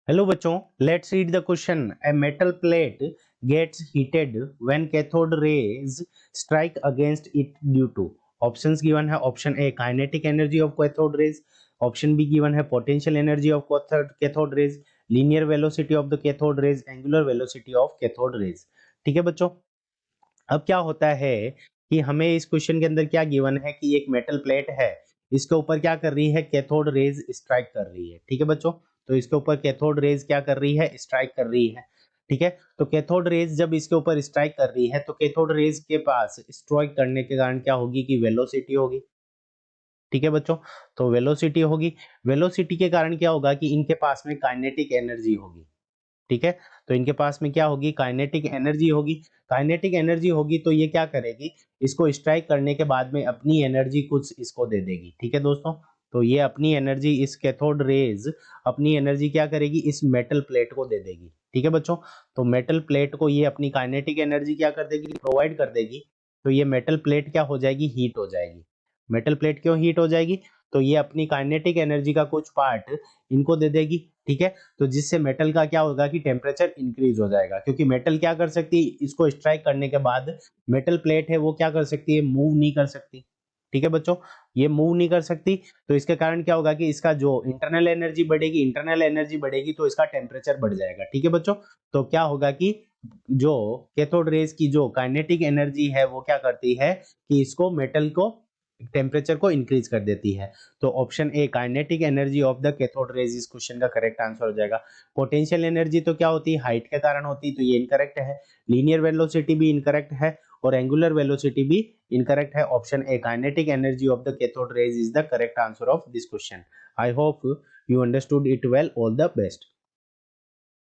Hello बच्चों, let's read the question. A metal plate gets heated when cathode rays strike against it due to. Options given है। Option A kinetic energy of cathode rays, option B given है potential energy of cathode rays, linear velocity of the cathode rays, angular velocity of cathode rays. ठीक है बच्चों, अब क्या होता है कि हमें इस क्वेश्चन के अंदर क्या गिवन है कि एक मेटल प्लेट है, इसके ऊपर क्या कर रही है, कैथोड रेज स्ट्राइक कर रही है। ठीक है बच्चों, तो इसके ऊपर कैथोड रेज क्या कर रही है, स्ट्राइक कर रही है। ठीक है, तो कैथोड रेज जब इसके ऊपर स्ट्राइक कर रही है तो कैथोड रेज के पास स्ट्राइक करने के कारण क्या होगी कि वेलोसिटी होगी। ठीक है बच्चों, तो वेलोसिटी होगी। वेलोसिटी के कारण क्या होगा कि इनके पास में काइनेटिक एनर्जी होगी। ठीक है, तो इनके पास में क्या होगी, काइनेटिक एनर्जी होगी। काइनेटिक एनर्जी होगी तो ये क्या करेगी, इसको स्ट्राइक करने के बाद में अपनी एनर्जी कुछ इसको दे देगी। ठीक है दोस्तों, तो ये अपनी एनर्जी, इस कैथोड रेज अपनी एनर्जी क्या करेगी, इस मेटल प्लेट को दे देगी। ठीक है बच्चों, तो मेटल प्लेट को ये अपनी काइनेटिक एनर्जी क्या कर देगी, प्रोवाइड कर देगी। तो ये मेटल प्लेट क्या हो जाएगी, हीट हो जाएगी। मेटल प्लेट क्यों हीट हो जाएगी, तो ये अपनी काइनेटिक एनर्जी का कुछ पार्ट इनको दे देगी। ठीक है, तो जिससे मेटल का क्या होगा कि टेम्परेचर इंक्रीज हो जाएगा, क्योंकि मेटल क्या कर सकती है, इसको स्ट्राइक करने के बाद मेटल प्लेट है वो क्या कर सकती है, मूव नहीं कर सकती। ठीक है बच्चों, ये मूव नहीं कर सकती, तो इसके कारण क्या होगा कि इसका जो इंटरनल एनर्जी बढ़ेगी, इंटरनल एनर्जी बढ़ेगी तो इसका टेम्परेचर बढ़ जाएगा। ठीक है बच्चों, तो क्या होगा कि जो कैथोड रेज की जो काइनेटिक एनर्जी है वो क्या करती है कि इसको मेटल को टेम्परेचर को इंक्रीज कर देती है। तो option A kinetic energy of the cathode raise इस क्वेश्चन का करेक्ट आंसर हो जाएगा। पोटेंशियल एनर्जी तो क्या होती है, हाइट के कारण होती है, तो ये इनकरेक्ट है। लीनियर वेलोसिटी भी इनकरेक्ट है और एंगुलर वेलोसिटी भी इनकरेक्ट है। Option A kinetic energy of the cathode raise is the correct answer of this question. I hope you understood it well. All the best.